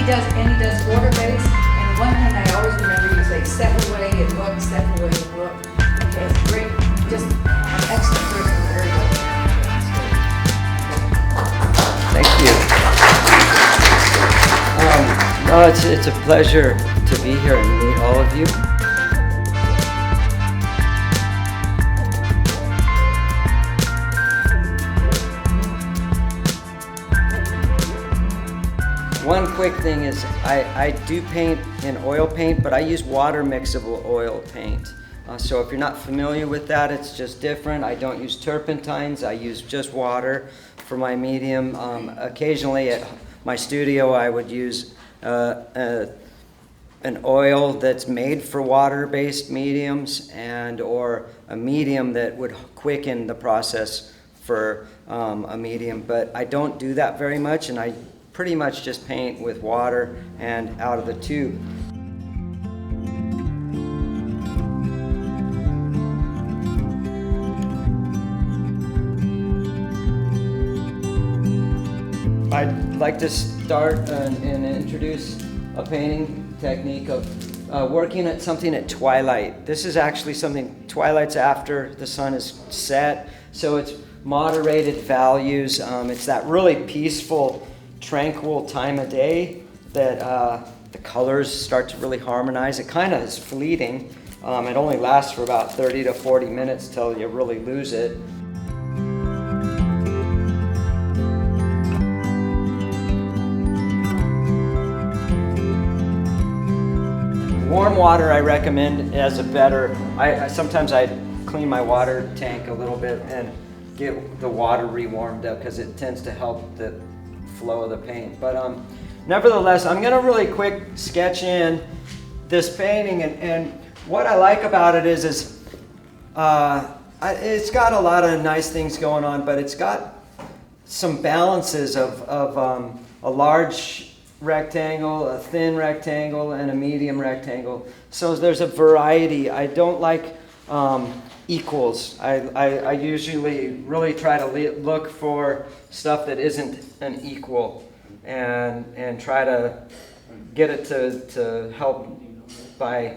he does water-based, and one thing I always remember, you say, step away and look, step away and look. Okay, it's great, just an excellent person, very good. Thank you. No, it's a pleasure to be here and meet all of you. One quick thing is I do paint in oil paint, but I use water mixable oil paint. So if you're not familiar with that, it's just different. I don't use turpentines. I use just water for my medium. Occasionally at my studio, I would use an oil that's made for water-based mediums or a medium that would quicken the process for a medium. But I don't do that very much, and I pretty much just paint with water and out of the tube. I'd like to start and introduce a painting technique of working at something at twilight. This is actually something, twilight's after the sun is set, so it's moderated values. It's that really peaceful, tranquil time of day that the colors start to really harmonize. It kind of is fleeting. It only lasts for about 30 to 40 minutes till you really lose it. Warm water I recommend as a better, sometimes I clean my water tank a little bit and get the water re-warmed up because it tends to help the flow of the paint. But nevertheless, I'm going to really quick sketch in this painting, and what I like about it is it's got a lot of nice things going on, but it's got some balances of a large rectangle, a thin rectangle, and a medium rectangle. So there's a variety. I don't like equals. I usually really try to look for stuff that isn't an equal and try to get it to help by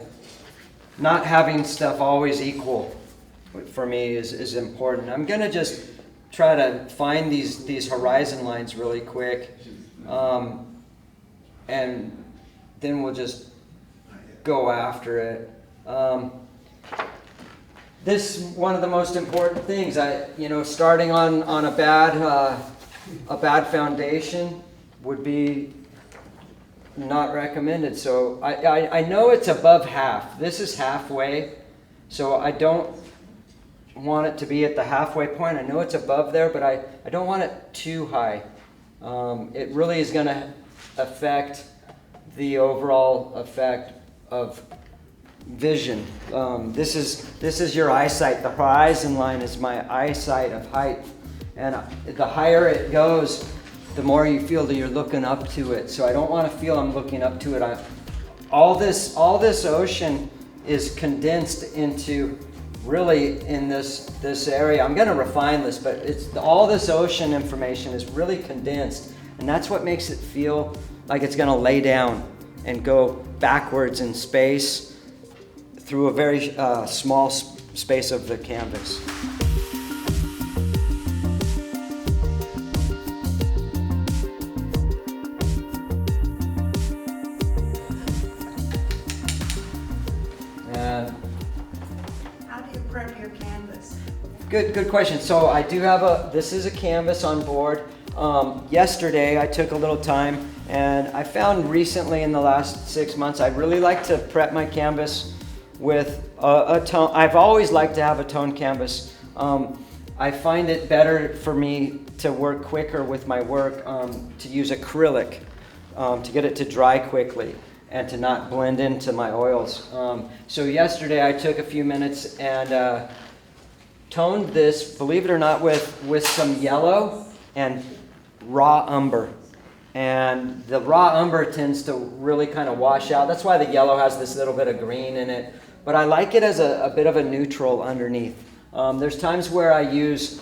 not having stuff always equal. For me is important. I'm gonna just try to find these horizon lines really quick, and then we'll just go after it. This is one of the most important things. Starting on a bad foundation would be not recommended. So I know it's above half. This is halfway, so I don't want it to be at the halfway point. I know it's above there, but I don't want it too high. It really is going to affect the overall effect of vision. This is your eyesight. The horizon line is my eyesight of height, and the higher it goes, the more you feel that you're looking up to it. So I don't want to feel I'm looking up to it. All this ocean is condensed into really in this area. I'm going to refine this, but all this ocean information is really condensed, and that's what makes it feel like it's going to lay down and go backwards in space through a very small space of the canvas. And How do you prep your canvas? Good question. So I do have this is a canvas on board. Yesterday I took a little time, and I found recently in the last 6 months I really like to prep my canvas with a tone. I've always liked to have a toned canvas. I find it better for me to work quicker with my work, to use acrylic, to get it to dry quickly and to not blend into my oils. So yesterday I took a few minutes and toned this, believe it or not, with some yellow and raw umber. And the raw umber tends to really kind of wash out. That's why the yellow has this little bit of green in it. But I like it as a bit of a neutral underneath. There's times where I use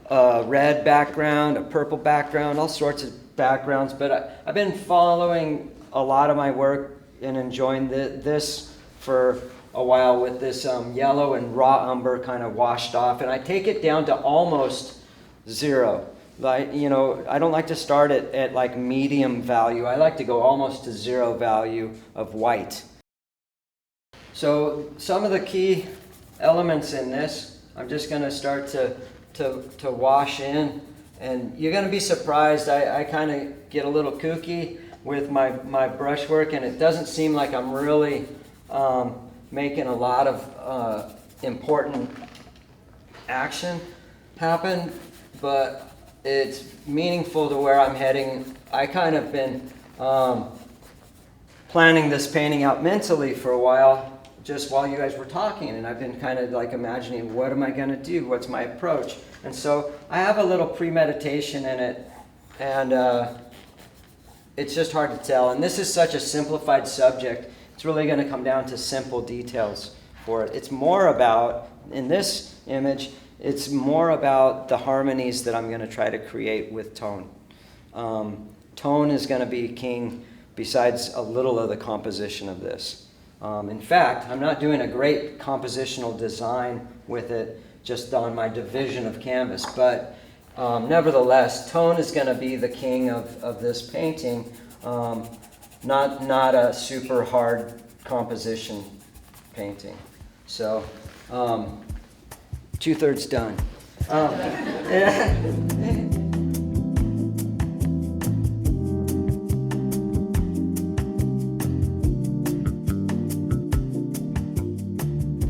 a red background, a purple background, all sorts of backgrounds, but I've been following a lot of my work and enjoying this for a while with this yellow and raw umber kind of washed off, and I take it down to almost zero. Like, I don't like to start at like medium value. I like to go almost to zero value of white. So some of the key elements in this, I'm just going to start to wash in, and you're going to be surprised. I kind of get a little kooky with my brushwork, and it doesn't seem like I'm really making a lot of important action happen, but it's meaningful to where I'm heading. I kind of been planning this painting out mentally for a while, just while you guys were talking, and I've been kind of like imagining, what am I going to do? What's my approach? And so I have a little premeditation in it, and it's just hard to tell. And this is such a simplified subject. It's really going to come down to simple details for it. It's more about, in this image, it's more about the harmonies that I'm going to try to create with tone. Tone is going to be king besides a little of the composition of this. In fact, I'm not doing a great compositional design with it just on my division of canvas, but nevertheless, tone is going to be the king of this painting, not a super hard composition painting. So, 2/3 done.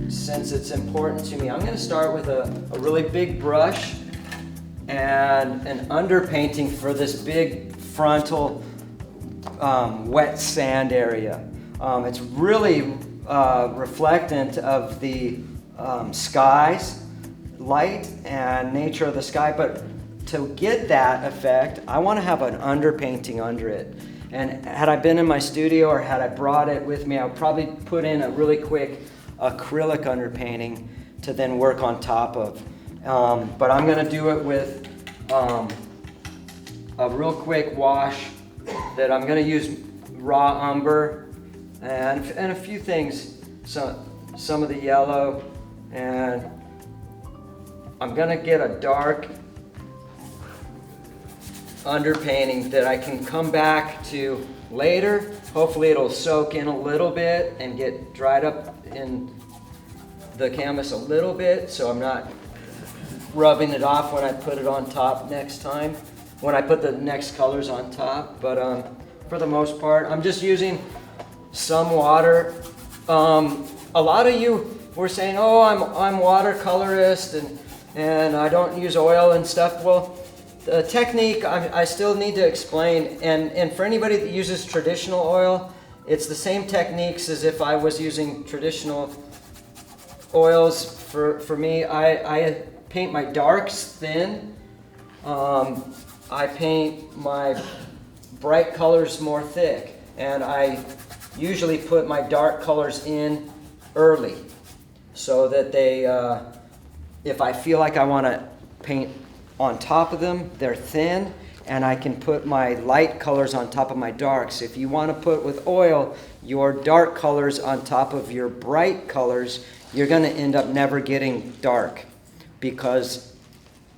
Since it's important to me, I'm going to start with a really big brush and an underpainting for this big frontal wet sand area. It's really reflectant of the skies, light and nature of the sky, but to get that effect, I want to have an underpainting under it. And had I been in my studio or had I brought it with me, I would probably put in a really quick acrylic underpainting to then work on top of. But I'm going to do it with a real quick wash that I'm going to use raw umber and a few things, some of the yellow, and I'm going to get a dark underpainting that I can come back to later. Hopefully it'll soak in a little bit and get dried up in the canvas a little bit, so I'm not rubbing it off when I put it on top next time, when I put the next colors on top. But for the most part, I'm just using some water. A lot of you were saying, oh, I'm watercolorist and I don't use oil and stuff. Well, the technique I still need to explain, and for anybody that uses traditional oil, it's the same techniques as if I was using traditional oils. For me, I paint my darks thin. I paint my bright colors more thick, and I usually put my dark colors in early so that they, if I feel like I want to paint on top of them, they're thin, and I can put my light colors on top of my darks. If you want to put with oil your dark colors on top of your bright colors, you're going to end up never getting dark, because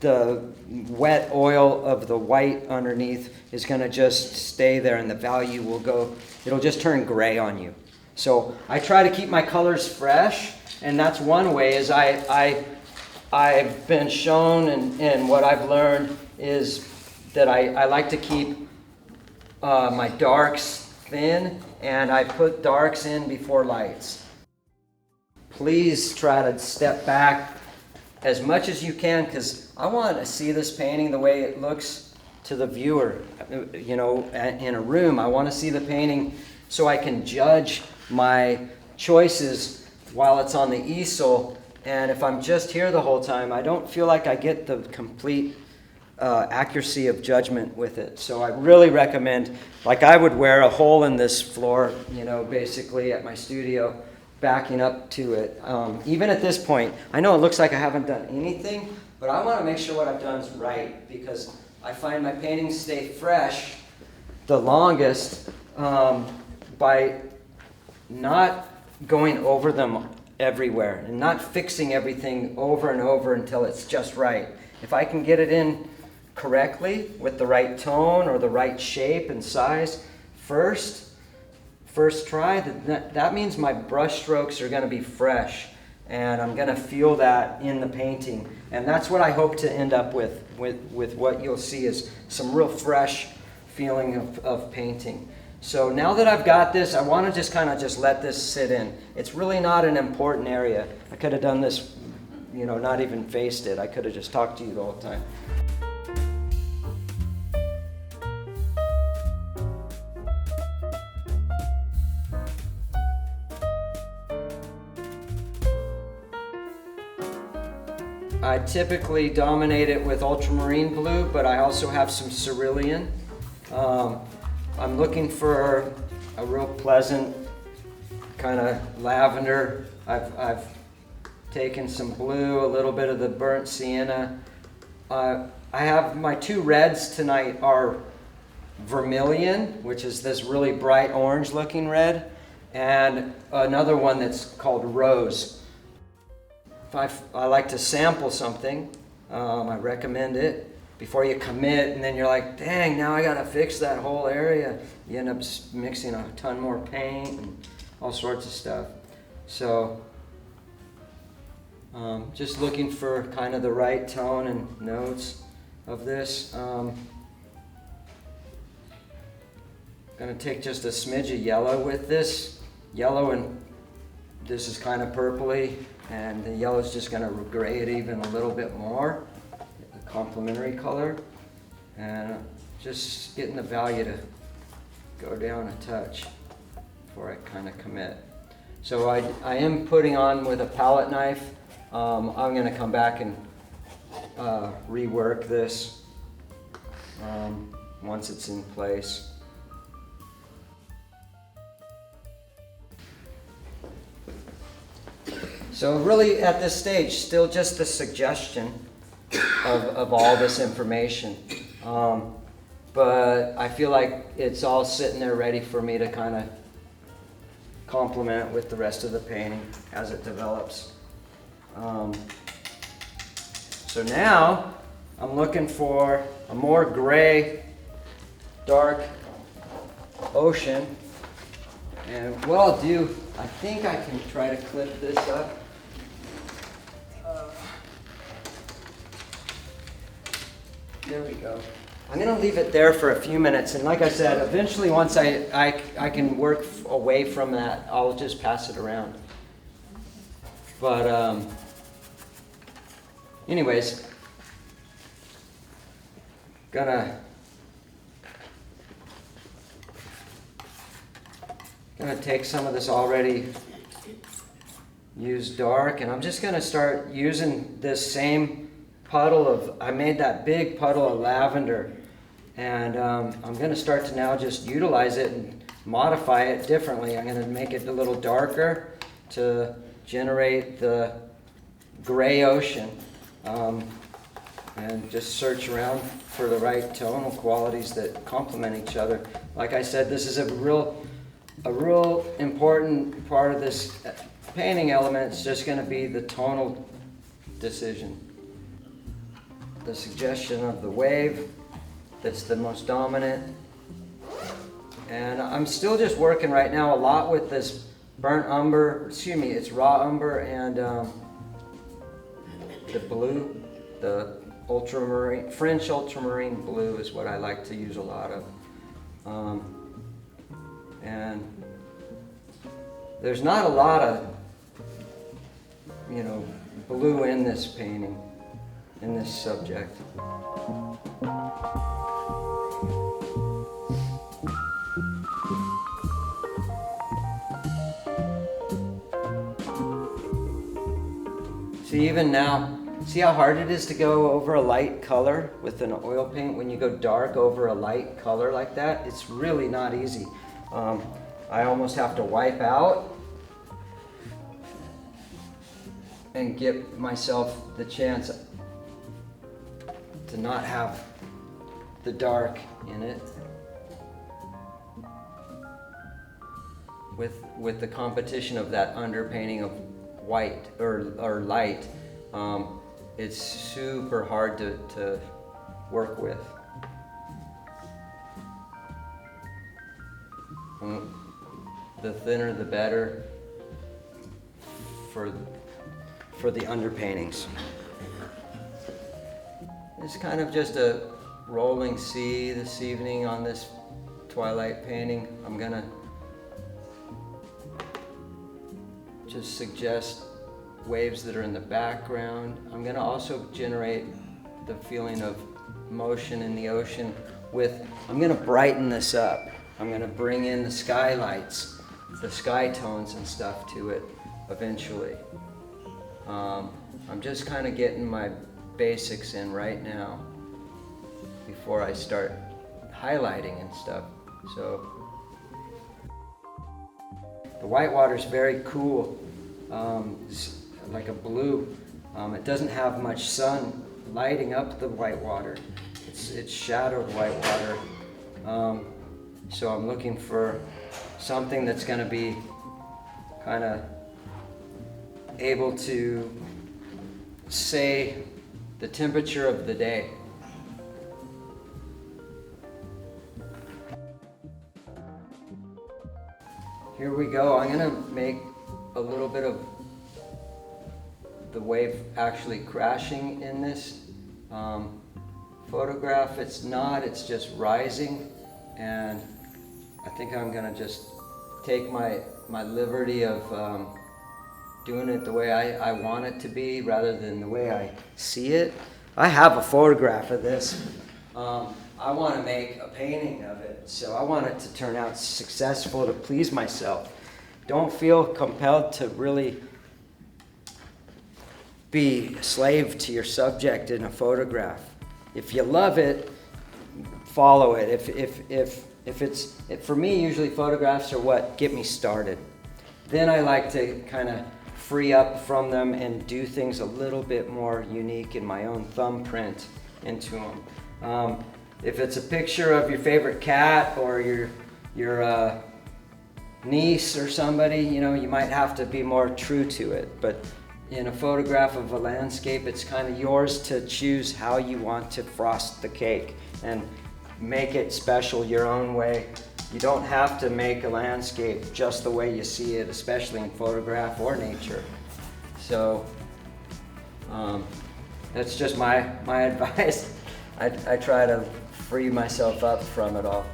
the wet oil of the white underneath is going to just stay there, and the value will go, it'll just turn gray on you. So I try to keep my colors fresh, and that's one way is I've been shown, and what I've learned is that I like to keep my darks thin, and I put darks in before lights. Please try to step back as much as you can, because I want to see this painting the way it looks to the viewer. You know, in a room, I want to see the painting so I can judge my choices while it's on the easel. And if I'm just here the whole time, I don't feel like I get the complete accuracy of judgment with it. So I really recommend, like I would wear a hole in this floor, you know, basically at my studio, backing up to it. Even at this point, I know it looks like I haven't done anything, but I want to make sure what I've done is right, because I find my paintings stay fresh the longest by not going over them everywhere and not fixing everything over and over until it's just right. If I can get it in correctly with the right tone or the right shape and size first try, that means my brush strokes are going to be fresh, and I'm going to feel that in the painting. And that's what I hope to end up with what you'll see is some real fresh feeling of painting. So now that I've got this, I want to just kind of just let this sit in. It's really not an important area. I could have done this, not even faced it. I could have just talked to you the whole time. I typically dominate it with ultramarine blue, but I also have some cerulean. I'm looking for a real pleasant kind of lavender. I've taken some blue, a little bit of the burnt sienna. I have my two reds tonight are vermilion, which is this really bright orange looking red, and another one that's called rose. If I like to sample something, I recommend it before you commit, and then you're like, dang, now I gotta fix that whole area. You end up mixing a ton more paint and all sorts of stuff. So just looking for kind of the right tone and notes of this. Gonna take just a smidge of yellow with this. Yellow, and this is kind of purpley, and the yellow is just gonna gray it even a little bit more. Complementary color, and just getting the value to go down a touch before I kind of commit. So I am putting on with a palette knife. I'm going to come back and rework this once it's in place. So really at this stage, still just a suggestion of all this information. But I feel like it's all sitting there ready for me to kind of complement with the rest of the painting as it develops. So now I'm looking for a more gray, dark ocean. And what I'll do, I think I can try to clip this up. There we go. I'm going to leave it there for a few minutes, and like I said, eventually once I can work away from that, I'll just pass it around. But anyways, gonna take some of this already used dark, and I'm just gonna start using this same puddle of, I made that big puddle of lavender, and I'm going to start to now just utilize it and modify it differently. I'm going to make it a little darker to generate the gray ocean, and just search around for the right tonal qualities that complement each other. Like I said, this is a real important part of this painting element. It's just going to be the tonal decision. The suggestion of the wave that's the most dominant. And I'm still just working right now a lot with this burnt umber, it's raw umber, and the blue, the ultramarine, French ultramarine blue is what I like to use a lot of. And there's not a lot of, blue in this painting, in this subject. See, even now, see how hard it is to go over a light color with an oil paint? When you go dark over a light color like that, it's really not easy. I almost have to wipe out and give myself the chance. to not have the dark in it. With the competition of that underpainting of white or light, it's super hard to work with. The thinner the better for the underpaintings. It's kind of just a rolling sea this evening on this twilight painting. I'm gonna just suggest waves that are in the background. I'm gonna also generate the feeling of motion in the ocean I'm gonna brighten this up. I'm gonna bring in the skylights, the sky tones and stuff to it eventually. I'm just kind of getting my basics in right now before I start highlighting and stuff. So the white water is very cool. It's like a blue. It doesn't have much sun lighting up the white water. It's shadowed white water. So I'm looking for something that's going to be kind of able to say the temperature of the day. Here we go. I'm going to make a little bit of the wave actually crashing in this photograph. It's not, it's just rising, and I think I'm going to just take my liberty of doing it the way I want it to be rather than the way I see it. I have a photograph of this. I want to make a painting of it, so I want it to turn out successful to please myself. Don't feel compelled to really be a slave to your subject in a photograph. If you love it, follow it. If it's for me, usually photographs are what get me started. Then I like to kind of free up from them and do things a little bit more unique in my own thumbprint into them. If it's a picture of your favorite cat or your niece or somebody, you know, you might have to be more true to it. But in a photograph of a landscape, it's kind of yours to choose how you want to frost the cake and make it special your own way. You don't have to make a landscape just the way you see it, especially in photograph or nature. So that's just my advice. I try to free myself up from it all.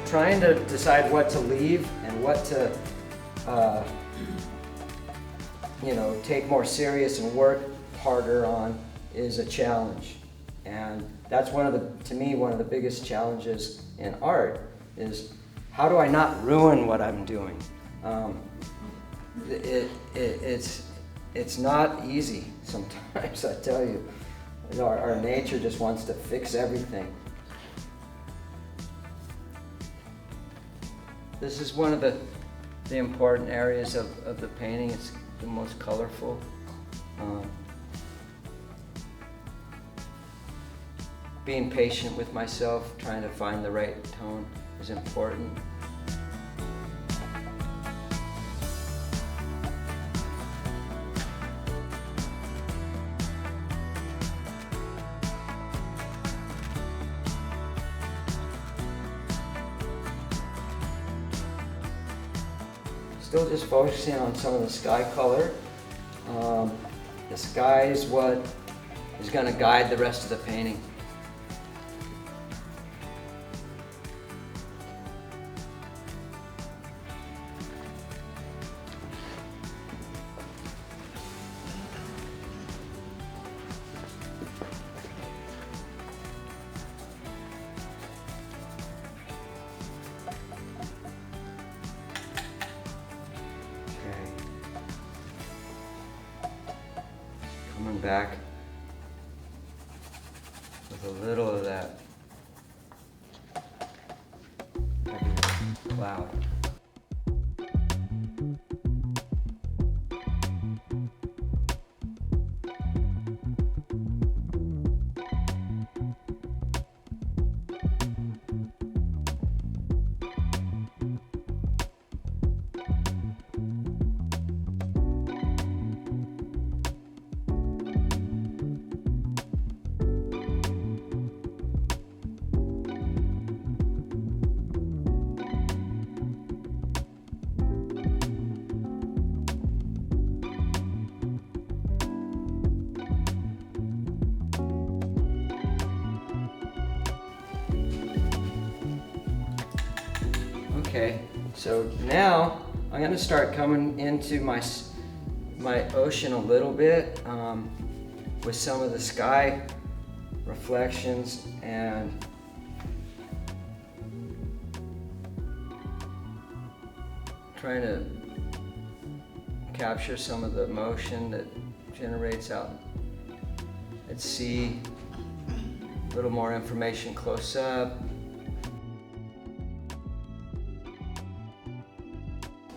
Trying to decide what to leave and what to, take more serious and work harder on is a challenge. And that's to me, one of the biggest challenges in art is how do I not ruin what I'm doing? It's not easy sometimes, I tell you. Our nature just wants to fix everything. This is one of the important areas of the painting. It's the most colorful. Being patient with myself, trying to find the right tone is important. Still just focusing on some of the sky color. The sky is what is going to guide the rest of the painting. back with a little of that cloud. Okay, so now I'm going to start coming into my ocean a little bit with some of the sky reflections and trying to capture some of the motion that generates out at sea. A little more information close up.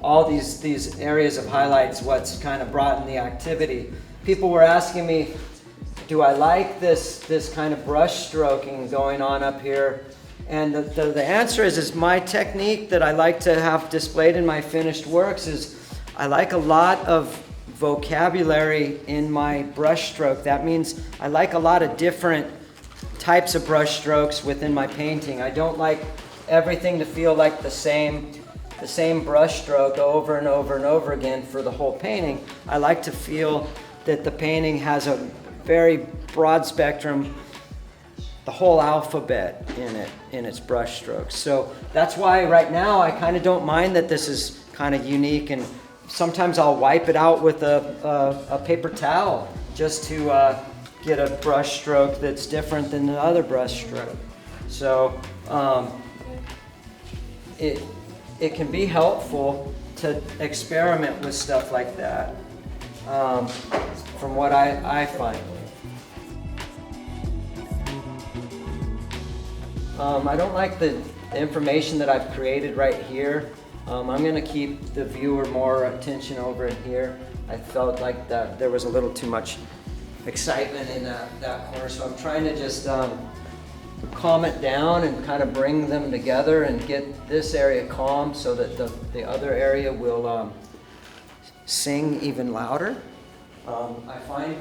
All these areas of highlights, what's kind of brought in the activity. People were asking me, do I like this kind of brush stroking going on up here? And the answer is my technique that I like to have displayed in my finished works is I like a lot of vocabulary in my brush stroke. That means I like a lot of different types of brush strokes within my painting. I don't like everything to feel like the same brush stroke over and over and over again for the whole painting. I like to feel that the painting has a very broad spectrum, the whole alphabet in its brush strokes. So that's why right now I kind of don't mind that this is kind of unique, and sometimes I'll wipe it out with a paper towel just to get a brush stroke that's different than the other brush stroke. So it can be helpful to experiment with stuff like that, from what I find. I don't like the information that I've created right here. I'm going to keep the viewer more attention over in here. I felt like that there was a little too much excitement in that corner, so I'm trying to just calm it down and kind of bring them together and get this area calm so that the other area will sing even louder. I find,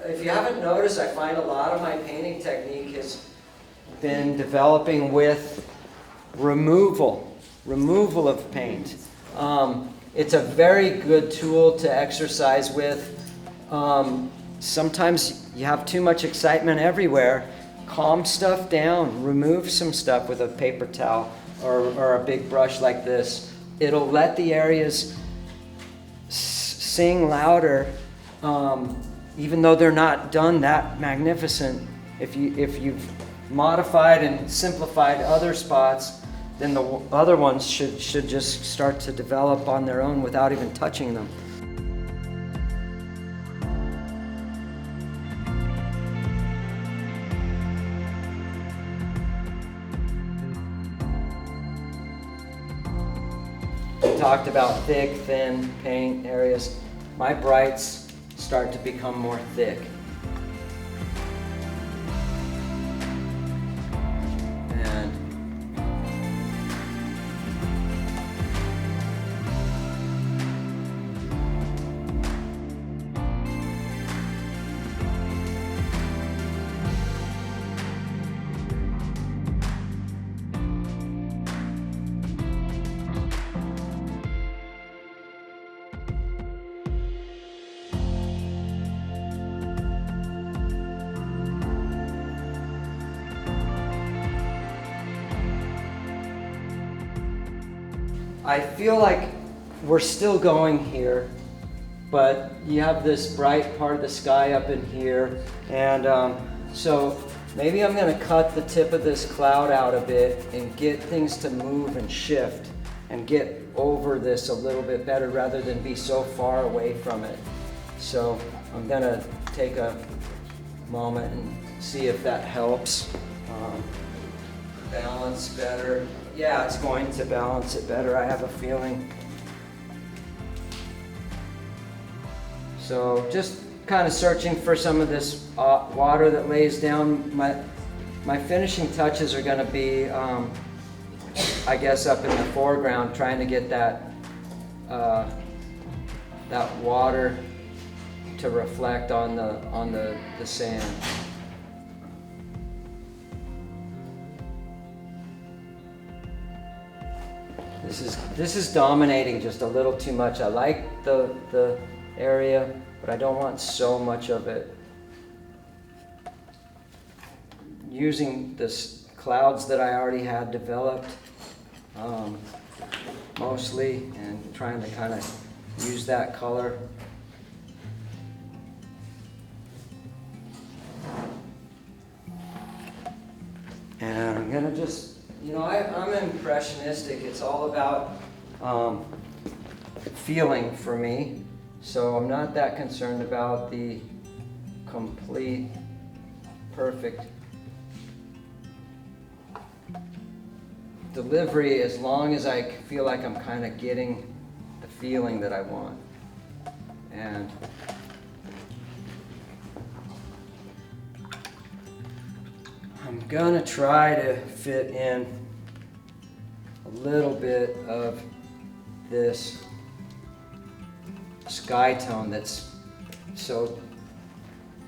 if you haven't noticed, I find a lot of my painting technique has been developing with removal of paint. It's a very good tool to exercise with. Sometimes you have too much excitement everywhere. Calm stuff down, remove some stuff with a paper towel or a big brush like this. It'll let the areas sing louder, even though they're not done that magnificent. If you've modified and simplified other spots, then the other ones should just start to develop on their own without even touching them. We talked about thick, thin paint areas. My brights start to become more thick. I feel like we're still going here, but you have this bright part of the sky up in here, and so maybe I'm going to cut the tip of this cloud out a bit and get things to move and shift and get over this a little bit better rather than be so far away from it. So I'm gonna take a moment and see if that helps balance better. Yeah, it's going to balance it better, I have a feeling. So just kind of searching for some of this water that lays down. My finishing touches are going to be, I guess, up in the foreground, trying to get that that water to reflect on the sand. This is dominating just a little too much. I like the area, but I don't want so much of it. Using this clouds that I already had developed, mostly, and trying to kind of use that color. And I'm gonna just, I'm impressionistic. It's all about feeling for me. So I'm not that concerned about the complete, perfect delivery, as long as I feel like I'm kind of getting the feeling that I want. And I'm gonna try to fit in a little bit of this sky tone that's so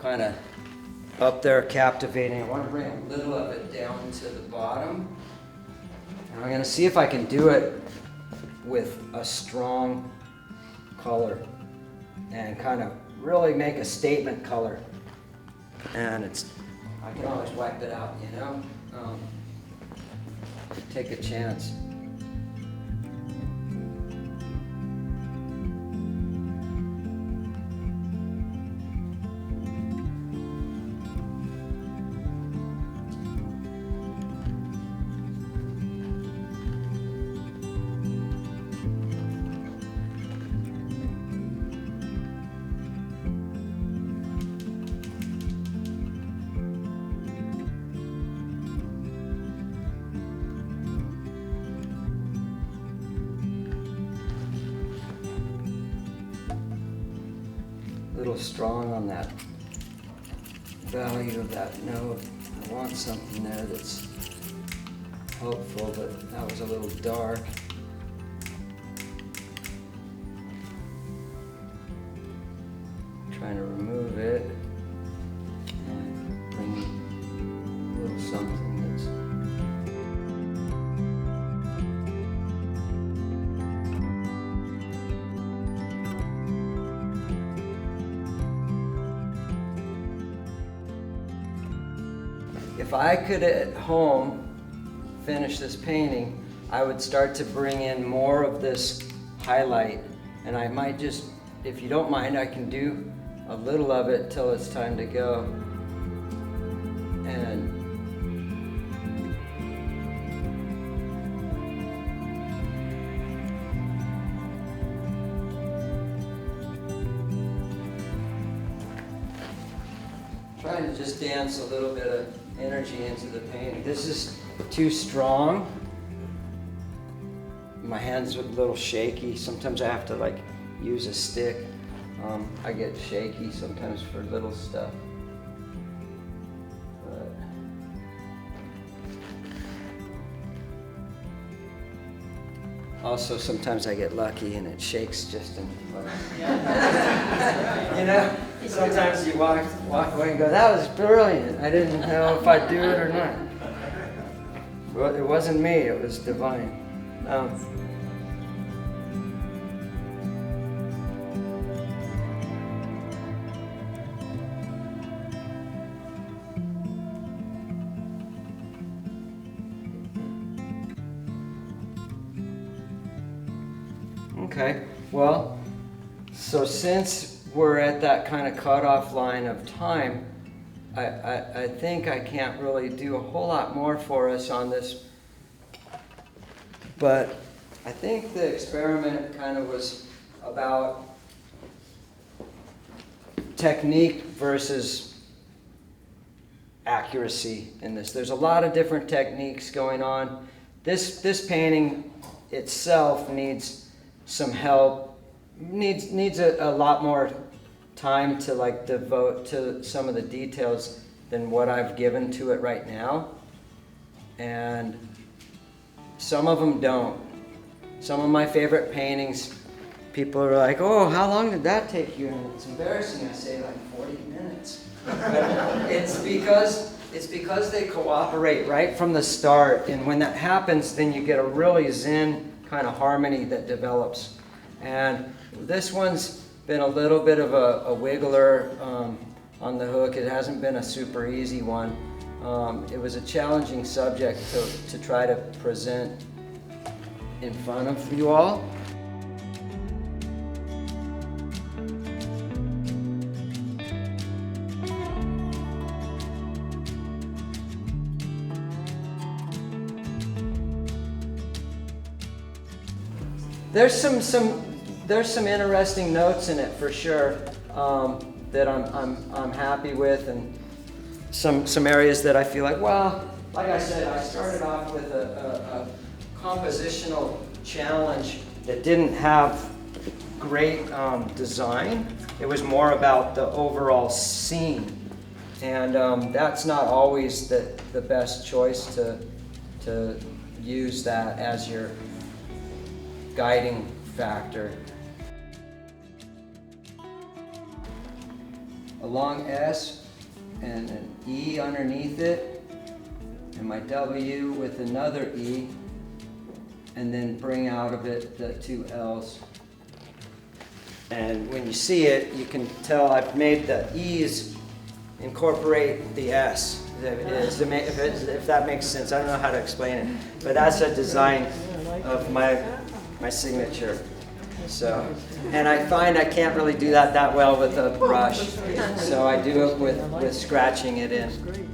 kind of up there captivating. I want to bring a little of it down to the bottom. And I'm going to see if I can do it with a strong color and kind of really make a statement color. And I can always wipe it out, take a chance. Strong on that value of that note. I want something there that's hopeful, but that was a little dark. Trying to remove it and bring a little something that's if I could at home finish this painting, I would start to bring in more of this highlight, and I might just, if you don't mind, I can do a little of it till it's time to go. And trying to just dance a little bit of energy into the painting. This is too strong. My hands are a little shaky. Sometimes I have to use a stick. I get shaky sometimes for little stuff. But also sometimes I get lucky and it shakes just in sometimes you walk away and go, that was brilliant. I didn't know if I'd do it or not. Well, it wasn't me, it was divine. Okay, well, so since we're at that kind of cutoff line of time, I think I can't really do a whole lot more for us on this, but I think the experiment kind of was about technique versus accuracy in this. There's a lot of different techniques going on. This painting itself needs some help, needs a lot more time to like devote to some of the details than what I've given to it right now. And some of them don't. Some of my favorite paintings, people are like, oh, how long did that take you? And it's embarrassing, I say like 40 minutes. It's because they cooperate right from the start, and when that happens, then you get a really zen kind of harmony that develops. And this one's been a little bit of a wiggler on the hook. It hasn't been a super easy one. It was a challenging subject to try to present in front of you all. There's some interesting notes in it for sure that I'm happy with, and some areas that I feel like, well, like I said, I started off with a compositional challenge that didn't have great design. It was more about the overall scene, and that's not always the best choice to use that as your guiding factor. A long S and an E underneath it, and my W with another E, and then bring out of it the two L's. And when you see it, you can tell I've made the E's incorporate the S. If that makes sense. I don't know how to explain it, but that's a design of my signature. So, and I find I can't really do that well with a brush, so I do it with scratching it in.